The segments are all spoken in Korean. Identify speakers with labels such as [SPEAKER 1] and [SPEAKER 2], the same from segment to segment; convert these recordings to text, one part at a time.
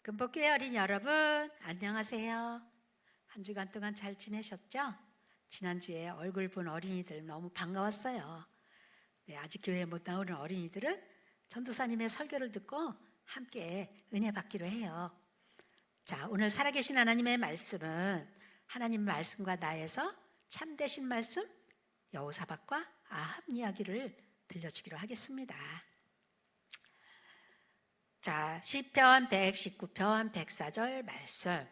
[SPEAKER 1] 금복교회 어린이 여러분, 안녕하세요. 한 주간 동안 잘 지내셨죠? 지난주에 얼굴 본 어린이들 너무 반가웠어요. 네, 아직 교회에 못 나오는 어린이들은 전도사님의 설교를 듣고 함께 은혜 받기로 해요. 자, 오늘 살아계신 하나님의 말씀은 하나님 말씀과 나에서 참되신 말씀, 여호사밧과 아합 이야기를 들려주기로 하겠습니다. 자, 시편 119편 104절 말씀.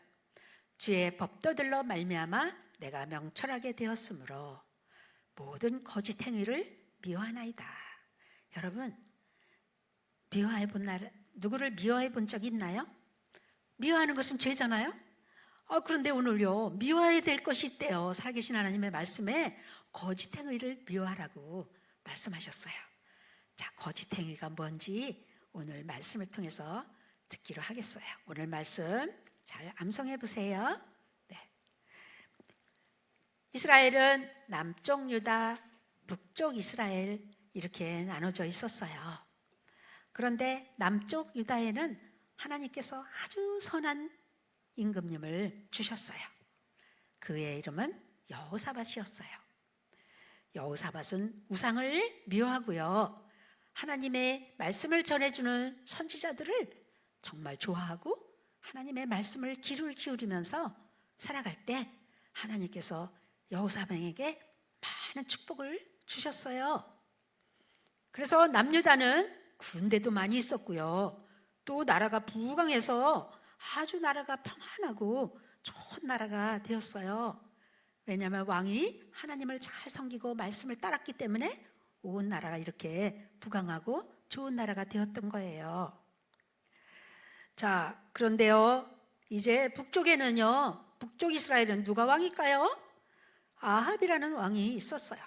[SPEAKER 1] 주의 법도들로 말미암아 내가 명철하게 되었으므로 모든 거짓 행위를 미워하나이다. 여러분, 누구를 미워해 본 적 있나요? 미워하는 것은 죄잖아요. 그런데 오늘요, 미워해야 될 것이 있대요. 살아계신 하나님의 말씀에 거짓 행위를 미워하라고 말씀하셨어요. 자, 거짓 행위가 뭔지 오늘 말씀을 통해서 듣기로 하겠어요. 오늘 말씀 잘 암송해 보세요. 네. 이스라엘은 남쪽 유다, 북쪽 이스라엘 이렇게 나눠져 있었어요. 그런데 남쪽 유다에는 하나님께서 아주 선한 임금님을 주셨어요. 그의 이름은 여호사밧이었어요. 여호사밧은 우상을 미워하고요, 하나님의 말씀을 전해주는 선지자들을 정말 좋아하고 하나님의 말씀을 귀를 기울이면서 살아갈 때 하나님께서 여호사밧에게 많은 축복을 주셨어요. 그래서 남유다는 군대도 많이 있었고요, 또 나라가 부강해서 아주 나라가 평안하고 좋은 나라가 되었어요. 왜냐하면 왕이 하나님을 잘 섬기고 말씀을 따랐기 때문에 온 나라가 이렇게 부강하고 좋은 나라가 되었던 거예요. 자, 그런데요, 이제 북쪽에는요, 북쪽 이스라엘은 누가 왕일까요? 아합이라는 왕이 있었어요.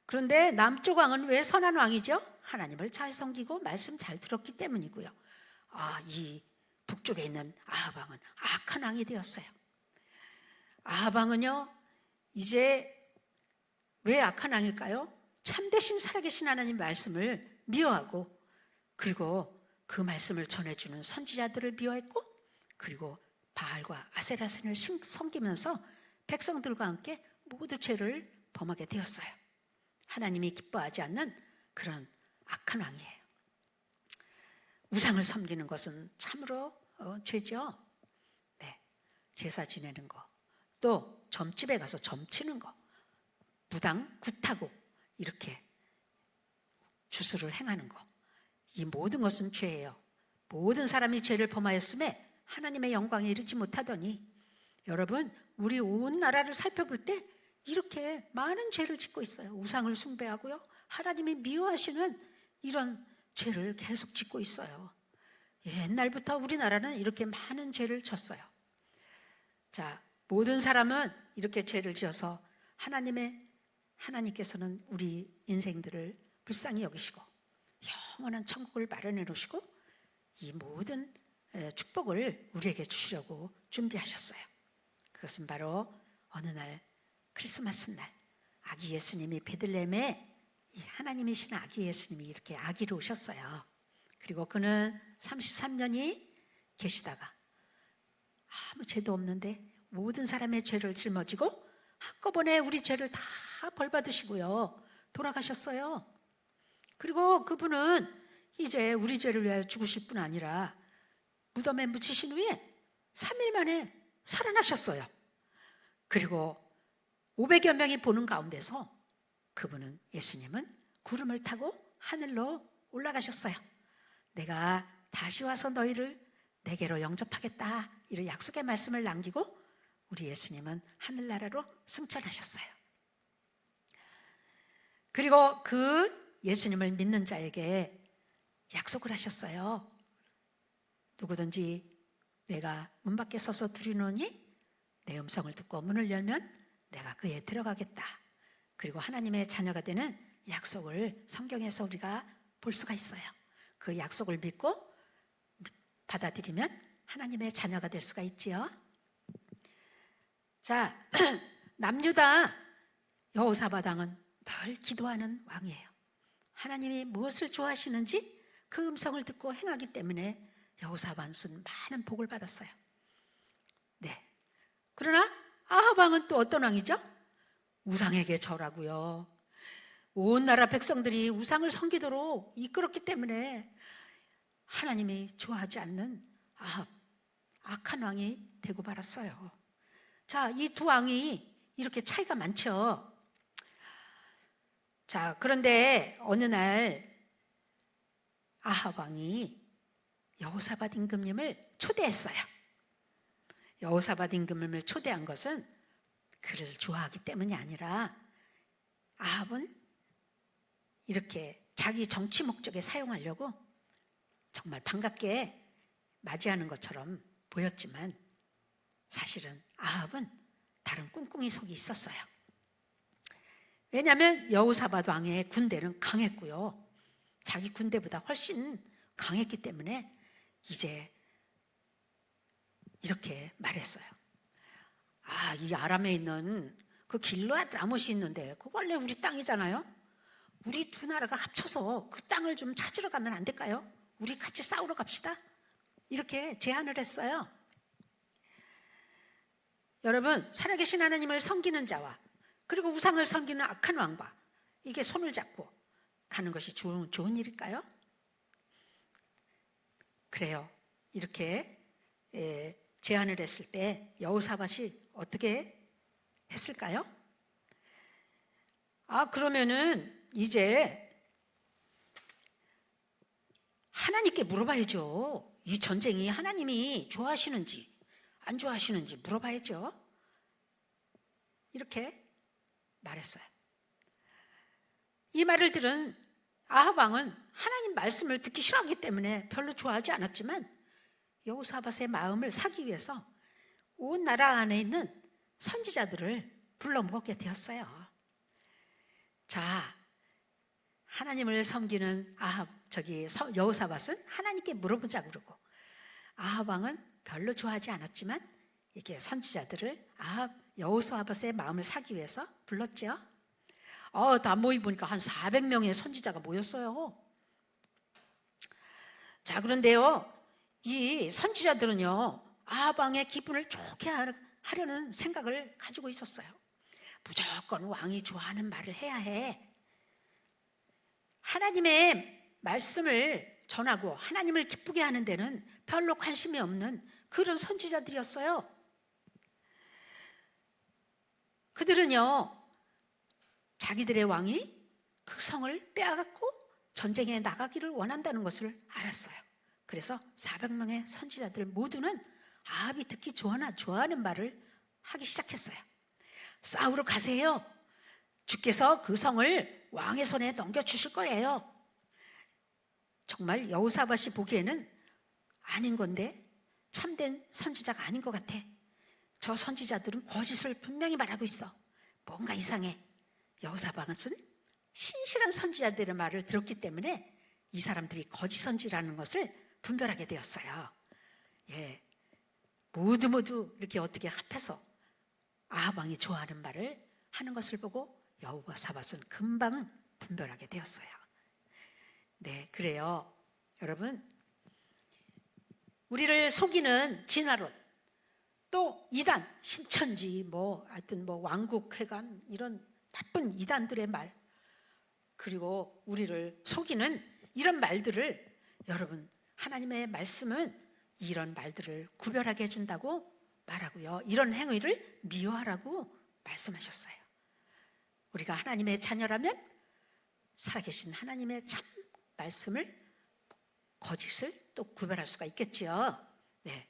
[SPEAKER 1] 그런데 남쪽 왕은 왜 선한 왕이죠? 하나님을 잘 섬기고 말씀 잘 들었기 때문이고요. 이 북쪽에 있는 아합 왕은 악한 왕이 되었어요. 아합 왕은요, 이제 왜 악한 왕일까요? 참되신 살아계신 하나님 말씀을 미워하고, 그리고 그 말씀을 전해주는 선지자들을 미워했고, 그리고 바알과 아세라신을 섬기면서 백성들과 함께 모두 죄를 범하게 되었어요. 하나님이 기뻐하지 않는 그런 악한 왕이에요. 우상을 섬기는 것은 참으로 죄죠. 네, 제사 지내는 거, 또 점집에 가서 점치는 거, 무당 굿하고 이렇게 주술을 행하는 거, 이 모든 것은 죄예요. 모든 사람이 죄를 범하였음에 하나님의 영광에 이르지 못하더니, 여러분, 우리 온 나라를 살펴볼 때 이렇게 많은 죄를 짓고 있어요. 우상을 숭배하고요, 하나님이 미워하시는 이런 죄를 계속 짓고 있어요. 옛날부터 우리나라는 이렇게 많은 죄를 졌어요. 자, 모든 사람은 이렇게 죄를 지어서 하나님께서는 우리 인생들을 불쌍히 여기시고 영원한 천국을 마련해 놓으시고 이 모든 축복을 우리에게 주시려고 준비하셨어요. 그것은 바로 어느 날 크리스마스 날 아기 예수님이 베들레헴에 이 하나님이신 아기 예수님이 이렇게 아기로 오셨어요. 그리고 그는 33년이 계시다가 아무 죄도 없는데 모든 사람의 죄를 짊어지고 한꺼번에 우리 죄를 다 벌받으시고요, 돌아가셨어요. 그리고 그분은 이제 우리 죄를 위하여 죽으실 뿐 아니라 무덤에 묻히신 후에 3일 만에 살아나셨어요. 그리고 500여 명이 보는 가운데서 그분은, 예수님은 구름을 타고 하늘로 올라가셨어요. 내가 다시 와서 너희를 내게로 영접하겠다, 이런 약속의 말씀을 남기고 우리 예수님은 하늘나라로 승천하셨어요. 그리고 그 예수님을 믿는 자에게 약속을 하셨어요. 누구든지 내가 문 밖에 서서 두드리노니 내 음성을 듣고 문을 열면 내가 그에 들어가겠다. 그리고 하나님의 자녀가 되는 약속을 성경에서 우리가 볼 수가 있어요. 그 약속을 믿고 받아들이면 하나님의 자녀가 될 수가 있지요. 자, 남유다 여호사밧 왕은 늘 기도하는 왕이에요. 하나님이 무엇을 좋아하시는지 그 음성을 듣고 행하기 때문에 여호사밧은 많은 복을 받았어요. 네. 그러나 아합 왕은 또 어떤 왕이죠? 우상에게 절하고요. 온 나라 백성들이 우상을 섬기도록 이끌었기 때문에 하나님이 좋아하지 않는 아합, 악한 왕이 되고 말았어요. 자, 이 두 왕이 이렇게 차이가 많죠. 자, 그런데 어느 날 아합 왕이 여호사밧 임금님을 초대했어요. 여호사밧 임금님을 초대한 것은 그를 좋아하기 때문이 아니라 아합은 이렇게 자기 정치 목적에 사용하려고 정말 반갑게 맞이하는 것처럼 보였지만 사실은 아합은 다른 꿍꿍이 속이 있었어요. 왜냐하면 여호사밧 왕의 군대는 강했고요. 자기 군대보다 훨씬 강했기 때문에 이제 이렇게 말했어요. 아, 이 아람에 있는 그 길르앗 라못이 있는데 그 원래 우리 땅이잖아요. 우리 두 나라가 합쳐서 그 땅을 좀 찾으러 가면 안 될까요? 우리 같이 싸우러 갑시다. 이렇게 제안을 했어요. 여러분, 살아계신 하나님을 섬기는 자와 그리고 우상을 섬기는 악한 왕과 이게 손을 잡고 가는 것이 좋은 일일까요? 그래요. 이렇게 제안을 했을 때 여호사밧이 어떻게 했을까요? 아, 그러면은 이제 하나님께 물어봐야죠. 이 전쟁이 하나님이 좋아하시는지 안 좋아하시는지 물어봐야죠. 이렇게 말했어요. 이 말을 들은 아합 왕은 하나님 말씀을 듣기 싫어하기 때문에 별로 좋아하지 않았지만 여호사밧의 마음을 사기 위해서 온 나라 안에 있는 선지자들을 불러 모으게 되었어요. 자, 하나님을 섬기는 여호사밧은 하나님께 물어보자 그러고 아합 왕은 별로 좋아하지 않았지만 이렇게 선지자들을 여호사밧의 마음을 사기 위해서 불렀죠. 다 모이보니까 한 400명의 선지자가 모였어요. 자, 그런데요, 이 선지자들은요, 아합 왕의 기분을 좋게 하려는 생각을 가지고 있었어요. 무조건 왕이 좋아하는 말을 해야 해. 하나님의 말씀을 전하고 하나님을 기쁘게 하는 데는 별로 관심이 없는 그런 선지자들이었어요. 그들은요, 자기들의 왕이 그 성을 빼앗고 전쟁에 나가기를 원한다는 것을 알았어요. 그래서 400명의 선지자들 모두는 아합이 듣기 좋아하는 말을 하기 시작했어요. 싸우러 가세요. 주께서 그 성을 왕의 손에 넘겨주실 거예요. 정말 여호사밧이 보기에는 아닌 건데 참된 선지자가 아닌 것 같아. 저 선지자들은 거짓을 분명히 말하고 있어. 뭔가 이상해. 여호사밧은 신실한 선지자들의 말을 들었기 때문에 이 사람들이 거짓 선지라는 것을 분별하게 되었어요. 예, 모두 이렇게 어떻게 합해서 아합 왕이 좋아하는 말을 하는 것을 보고 여호사밧은 금방 분별하게 되었어요. 네, 그래요. 여러분, 우리를 속이는 진화론, 또 이단, 신천지, 하여튼 왕국회관 이런 나쁜 이단들의 말, 그리고 우리를 속이는 이런 말들을 여러분, 하나님의 말씀은 이런 말들을 구별하게 해준다고 말하고요. 이런 행위를 미워하라고 말씀하셨어요. 우리가 하나님의 자녀라면 살아계신 하나님의 참 말씀을, 거짓을 또 구별할 수가 있겠지요. 네.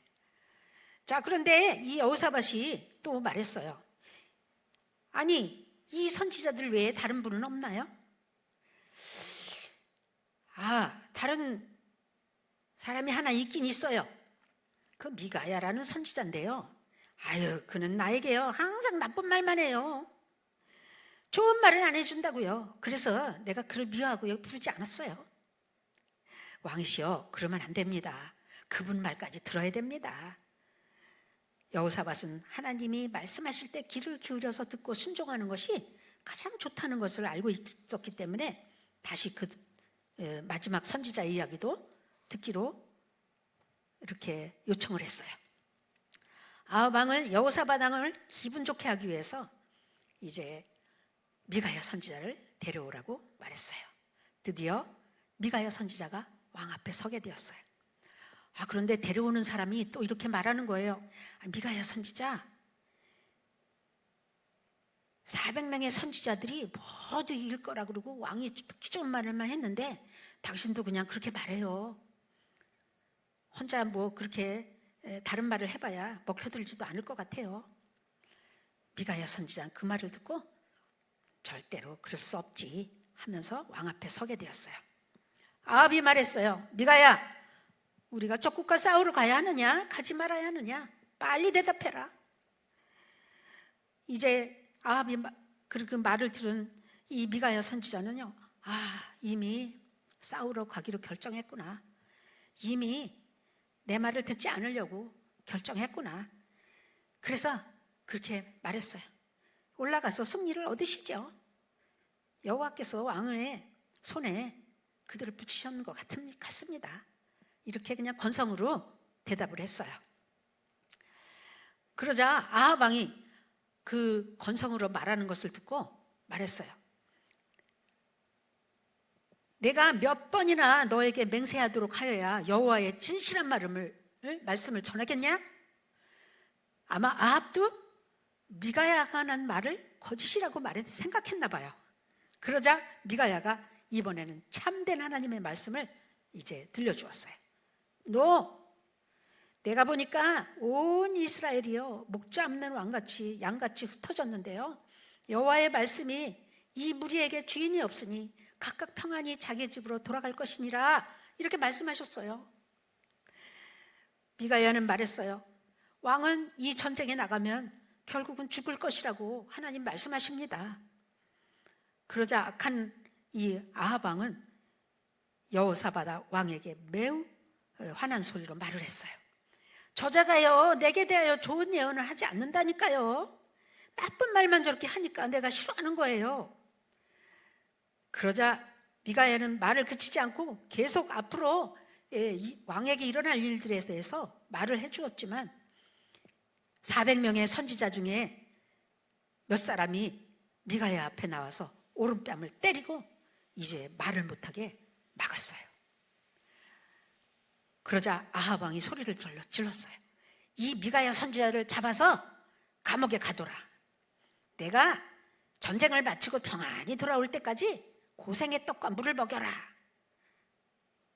[SPEAKER 1] 자, 그런데 이 여호사밧이 또 말했어요. 아니, 이 선지자들 외에 다른 분은 없나요? 다른 사람이 하나 있긴 있어요. 그 미가야라는 선지자인데요. 그는 나에게요, 항상 나쁜 말만 해요. 좋은 말을 안 해준다고요. 그래서 내가 그를 미워하고 부르지 않았어요. 왕이시여, 그러면 안 됩니다. 그분 말까지 들어야 됩니다. 여호사밧은 하나님이 말씀하실 때 귀를 기울여서 듣고 순종하는 것이 가장 좋다는 것을 알고 있었기 때문에 다시 그 마지막 선지자 이야기도 듣기로 이렇게 요청을 했어요. 아합 왕은 여호사밧 왕을 기분 좋게 하기 위해서 이제 미가야 선지자를 데려오라고 말했어요. 드디어 미가야 선지자가 왕 앞에 서게 되었어요. 그런데 데려오는 사람이 또 이렇게 말하는 거예요. 미가야 선지자, 400명의 선지자들이 모두 이길 거라 그러고 왕이 듣기 좋은 말을만 했는데 당신도 그냥 그렇게 말해요. 혼자 뭐 그렇게 다른 말을 해봐야 먹혀들지도 않을 것 같아요. 미가야 선지자는 그 말을 듣고 절대로 그럴 수 없지 하면서 왕 앞에 서게 되었어요. 아합이 말했어요. 미가야, 우리가 적국과 싸우러 가야 하느냐, 가지 말아야 하느냐, 빨리 대답해라. 이제 아합이 그 말을 들은 이 미가야 선지자는요, 이미 싸우러 가기로 결정했구나. 이미 내 말을 듣지 않으려고 결정했구나. 그래서 그렇게 말했어요. 올라가서 승리를 얻으시죠. 여호와께서 왕의 손에 그들을 붙이셨는 것 같습니다. 이렇게 그냥 건성으로 대답을 했어요. 그러자 아합 왕이 그 건성으로 말하는 것을 듣고 말했어요. 내가 몇 번이나 너에게 맹세하도록 하여야 여호와의 진실한 말씀을 전하겠냐? 아마 아합도 미가야가 한 말을 거짓이라고 생각했나 봐요. 그러자 미가야가 이번에는 참된 하나님의 말씀을 이제 들려주었어요. 내가 보니까 온 이스라엘이요 목자 없는 왕같이 양같이 흩어졌는데요, 여호와의 말씀이 이 무리에게 주인이 없으니 각각 평안히 자기 집으로 돌아갈 것이니라, 이렇게 말씀하셨어요. 미가야는 말했어요. 왕은 이 전쟁에 나가면 결국은 죽을 것이라고 하나님 말씀하십니다. 그러자 악한 이 아합 왕은 여호사밧 왕에게 매우 화난 소리로 말을 했어요. 저자가요 내게 대하여 좋은 예언을 하지 않는다니까요. 나쁜 말만 저렇게 하니까 내가 싫어하는 거예요. 그러자 미가야는 말을 그치지 않고 계속 앞으로 왕에게 일어날 일들에 대해서 말을 해주었지만 400명의 선지자 중에 몇 사람이 미가야 앞에 나와서 오른뺨을 때리고 이제 말을 못하게 막았어요. 그러자 아합 왕이 소리를 질렀어요. 이 미가야 선지자를 잡아서 감옥에 가둬라. 내가 전쟁을 마치고 평안히 돌아올 때까지 고생의 떡과 물을 먹여라.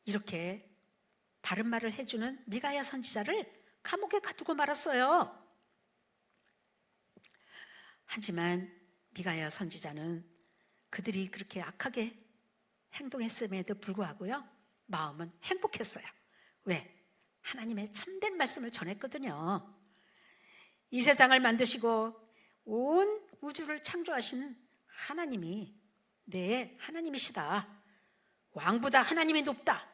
[SPEAKER 1] 이렇게 바른 말을 해주는 미가야 선지자를 감옥에 가두고 말았어요. 하지만 미가야 선지자는 그들이 그렇게 악하게 행동했음에도 불구하고요, 마음은 행복했어요. 왜? 하나님의 참된 말씀을 전했거든요. 이 세상을 만드시고 온 우주를 창조하신 하나님이 내 하나님이시다. 왕보다 하나님이 높다.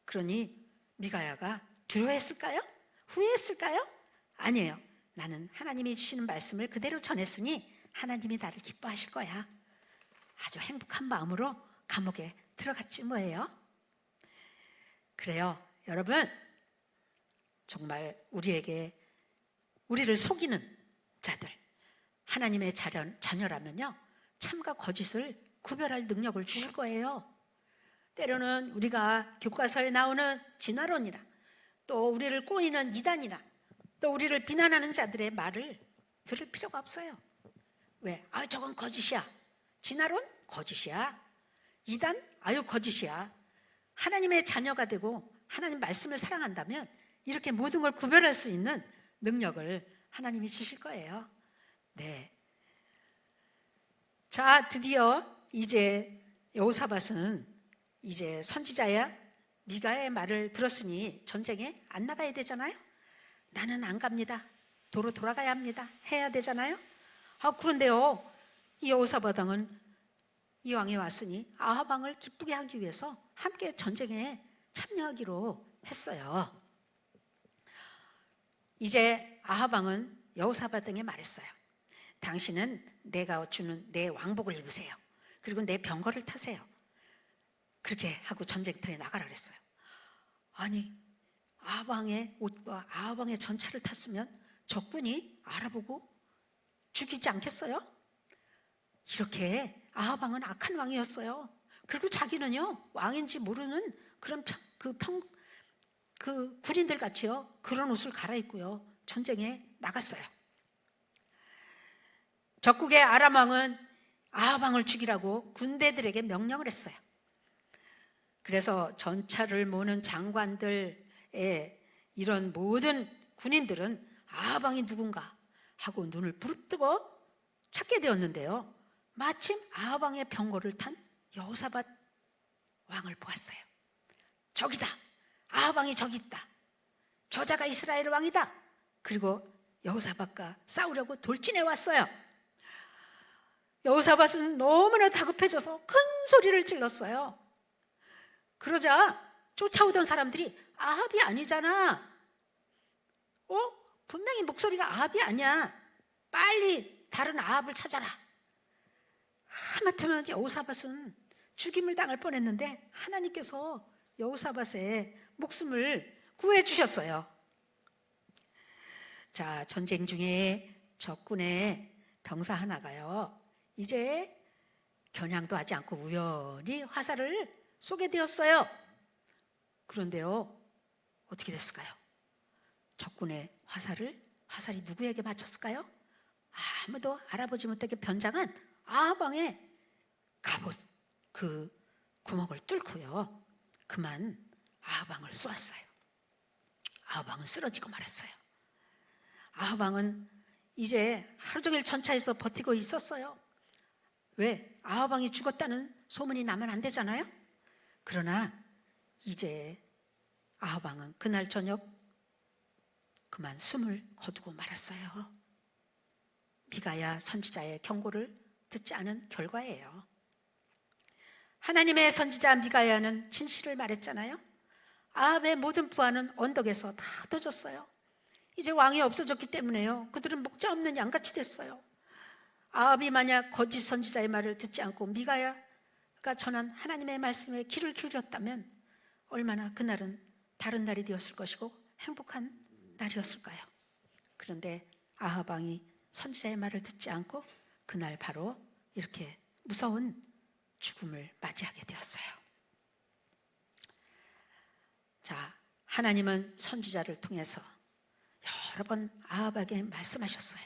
[SPEAKER 1] 그러니 미가야가 두려워했을까요? 후회했을까요? 아니에요. 나는 하나님이 주시는 말씀을 그대로 전했으니 하나님이 나를 기뻐하실 거야. 아주 행복한 마음으로 감옥에 들어갔지 뭐예요. 그래요. 여러분, 정말 우리를 속이는 자들, 하나님의 자녀라면요, 참과 거짓을 구별할 능력을 주실 거예요. 때로는 우리가 교과서에 나오는 진화론이나 또 우리를 꼬이는 이단이나 또 우리를 비난하는 자들의 말을 들을 필요가 없어요. 왜? 저건 거짓이야. 진화론? 거짓이야. 이단? 거짓이야. 하나님의 자녀가 되고 하나님 말씀을 사랑한다면 이렇게 모든 걸 구별할 수 있는 능력을 하나님이 주실 거예요. 네. 자, 드디어 이제 여호사밧은 이제 선지자야 미가야의 말을 들었으니 전쟁에 안 나가야 되잖아요. 나는 안 갑니다. 도로 돌아가야 합니다. 해야 되잖아요. 그런데요, 이 여호사밧 왕은 이 왕이 왔으니 아합 왕을 기쁘게 하기 위해서 함께 전쟁에 참여하기로 했어요. 이제 아합 왕은 여호사밧 등에 말했어요. 당신은 내가 주는 내 왕복을 입으세요. 그리고 내 병거를 타세요. 그렇게 하고 전쟁터에 나가라 그랬어요. 아니, 아합왕의 옷과 아합왕의 전차를 탔으면 적군이 알아보고 죽이지 않겠어요? 이렇게 아합왕은 악한 왕이었어요. 그리고 자기는요, 왕인지 모르는 그런 그 군인들 같이요, 그런 옷을 갈아입고요, 전쟁에 나갔어요. 적국의 아람 왕은 아합 왕을 죽이라고 군대들에게 명령을 했어요. 그래서 전차를 모는 장관들의 이런 모든 군인들은 아합 왕이 누군가 하고 눈을 부릅뜨고 찾게 되었는데요, 마침 아합 왕의 병거를 탄 여호사밧 왕을 보았어요. 저기다, 아합 왕이 저기 있다, 저자가 이스라엘 왕이다. 그리고 여호사밧과 싸우려고 돌진해 왔어요. 여호사밧은 너무나 다급해져서 큰 소리를 질렀어요. 그러자 쫓아오던 사람들이 아합이 아니잖아, 분명히 목소리가 아합이 아니야, 빨리 다른 아합을 찾아라. 하마터면 여호사밧은 죽임을 당할 뻔했는데 하나님께서 여호사밧의 목숨을 구해주셨어요. 자, 전쟁 중에 적군의 병사 하나가요, 이제 겨냥도 하지 않고 우연히 화살을 쏘게 되었어요. 그런데요, 어떻게 됐을까요? 적군의 화살이 누구에게 맞췄을까요? 아무도 알아보지 못하게 변장한 아합 왕의 갑옷 그 구멍을 뚫고요, 그만 아합 왕을 쏘았어요. 아합 왕은 쓰러지고 말았어요. 아합 왕은 이제 하루 종일 전차에서 버티고 있었어요. 왜? 아합 왕이 죽었다는 소문이 나면 안 되잖아요. 그러나 이제 아합 왕은 그날 저녁 그만 숨을 거두고 말았어요. 미가야 선지자의 경고를 듣지 않은 결과예요. 하나님의 선지자 미가야는 진실을 말했잖아요. 아합의 모든 부하는 언덕에서 다 흩어졌어요. 이제 왕이 없어졌기 때문에요, 그들은 목자 없는 양같이 됐어요. 아합이 만약 거짓 선지자의 말을 듣지 않고 미가야가 전한 하나님의 말씀에 귀를 기울였다면 얼마나 그날은 다른 날이 되었을 것이고 행복한 날이었을까요? 그런데 아합 왕이 선지자의 말을 듣지 않고 그날 바로 이렇게 무서운 죽음을 맞이하게 되었어요. 자, 하나님은 선지자를 통해서 여러 번 아합에게 말씀하셨어요.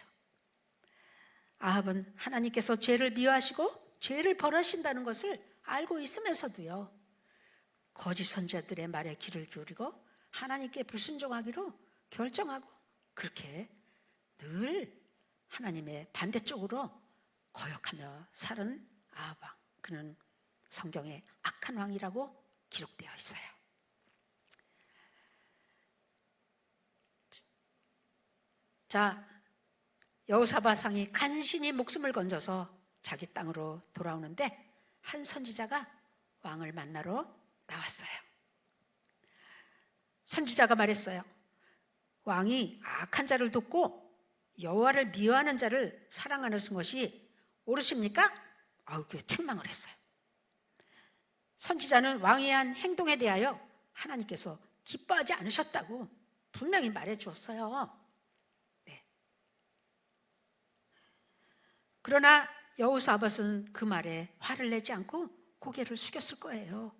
[SPEAKER 1] 아합은 하나님께서 죄를 미워하시고 죄를 벌하신다는 것을 알고 있으면서도요, 거짓 선지자들의 말에 귀를 기울이고 하나님께 불순종하기로 결정하고 그렇게 늘 하나님의 반대쪽으로 거역하며 살은 아합 왕, 그는 성경에 악한 왕이라고 기록되어 있어요. 자, 여호사밧 왕이 간신히 목숨을 건져서 자기 땅으로 돌아오는데 한 선지자가 왕을 만나러 나왔어요. 선지자가 말했어요. 왕이 악한 자를 돕고 여호와를 미워하는 자를 사랑하는 것이 옳으십니까? 그 책망을 했어요. 선지자는 왕의 한 행동에 대하여 하나님께서 기뻐하지 않으셨다고 분명히 말해 주었어요. 네. 그러나 여호사밧은 그 말에 화를 내지 않고 고개를 숙였을 거예요.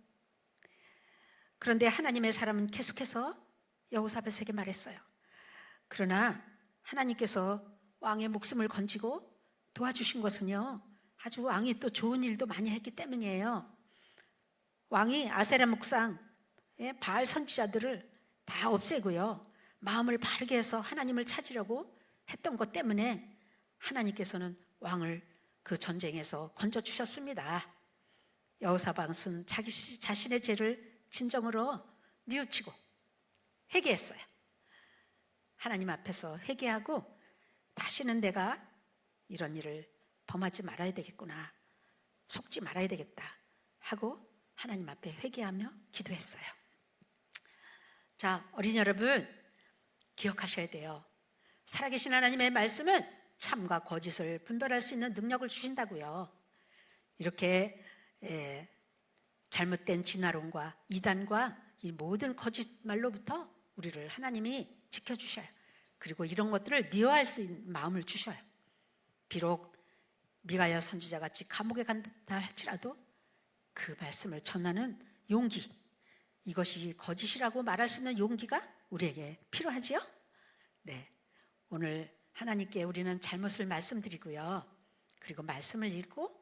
[SPEAKER 1] 그런데 하나님의 사람은 계속해서 여호사밧에게 말했어요. 그러나 하나님께서 왕의 목숨을 건지고 도와주신 것은요, 아주 왕이 또 좋은 일도 많이 했기 때문이에요. 왕이 아세라 목상 바알 선지자들을 다 없애고요, 마음을 바르게 해서 하나님을 찾으려고 했던 것 때문에 하나님께서는 왕을 그 전쟁에서 건져주셨습니다. 여호사밧은 자신의 죄를 진정으로 뉘우치고 회개했어요. 하나님 앞에서 회개하고 다시는 내가 이런 일을 범하지 말아야 되겠구나, 속지 말아야 되겠다 하고 하나님 앞에 회개하며 기도했어요. 자, 어린이 여러분, 기억하셔야 돼요. 살아계신 하나님의 말씀은 참과 거짓을 분별할 수 있는 능력을 주신다고요. 이렇게 잘못된 진화론과 이단과 이 모든 거짓말로부터 우리를 하나님이 지켜주셔요. 그리고 이런 것들을 미워할 수 있는 마음을 주셔요. 비록 미가야 선지자같이 감옥에 간다 할지라도 그 말씀을 전하는 용기, 이것이 거짓이라고 말할 수 있는 용기가 우리에게 필요하지요? 네, 오늘 하나님께 우리는 잘못을 말씀드리고요. 그리고 말씀을 읽고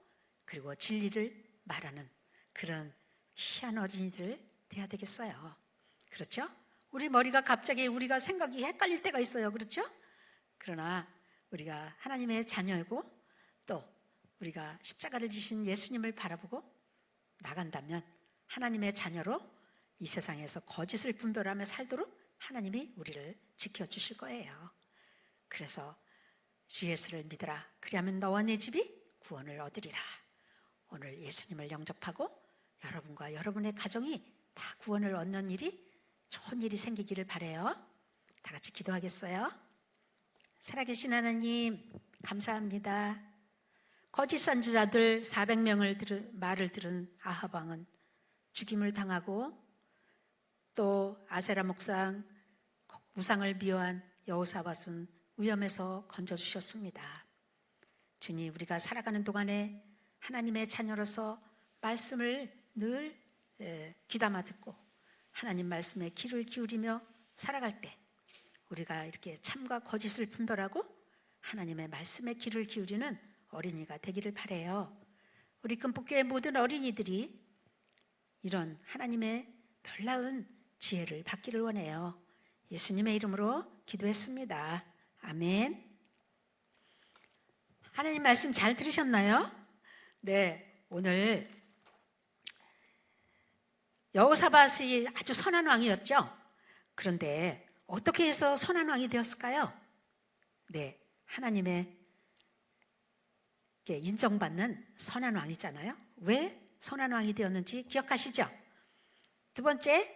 [SPEAKER 1] 그리고 진리를 말하는 그런 귀한 어린이들 돼야 되겠어요. 그렇죠? 우리 머리가 갑자기 우리가 생각이 헷갈릴 때가 있어요. 그렇죠? 그러나 우리가 하나님의 자녀이고 또 우리가 십자가를 지신 예수님을 바라보고 나간다면 하나님의 자녀로 이 세상에서 거짓을 분별하며 살도록 하나님이 우리를 지켜주실 거예요. 그래서 주 예수를 믿으라. 그리하면 너와 네 집이 구원을 얻으리라. 오늘 예수님을 영접하고 여러분과 여러분의 가정이 다 구원을 얻는 일이, 좋은 일이 생기기를 바라요. 다 같이 기도하겠어요? 살아계신 하나님 감사합니다. 거짓 선지자들 400명을 말을 들은 아합 왕은 죽임을 당하고 또 아세라 목상 우상을 미워한 여호사밧은 위험에서 건져주셨습니다. 주님, 우리가 살아가는 동안에 하나님의 자녀로서 말씀을 늘 귀담아 듣고 하나님 말씀에 귀를 기울이며 살아갈 때 우리가 이렇게 참과 거짓을 분별하고 하나님의 말씀에 귀를 기울이는 어린이가 되기를 바라요. 우리 금복교회 모든 어린이들이 이런 하나님의 놀라운 지혜를 받기를 원해요. 예수님의 이름으로 기도했습니다. 아멘. 하나님 말씀 잘 들으셨나요? 네, 오늘 여호사밧이 아주 선한 왕이었죠. 그런데 어떻게 해서 선한 왕이 되었을까요? 네, 하나님의 인정받는 선한 왕이잖아요. 왜 선한 왕이 되었는지 기억하시죠? 두 번째,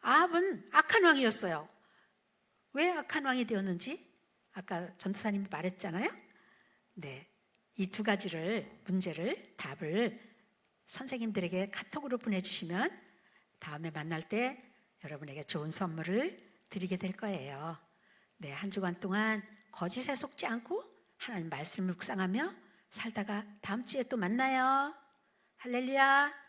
[SPEAKER 1] 아합은 악한 왕이었어요. 왜 악한 왕이 되었는지 아까 전도사님이 말했잖아요. 네, 이 두 가지를 문제를 답을 선생님들에게 카톡으로 보내주시면 다음에 만날 때 여러분에게 좋은 선물을 드리게 될 거예요. 네, 한 주간 동안 거짓에 속지 않고 하나님 말씀을 묵상하며 살다가 다음 주에 또 만나요. 할렐루야.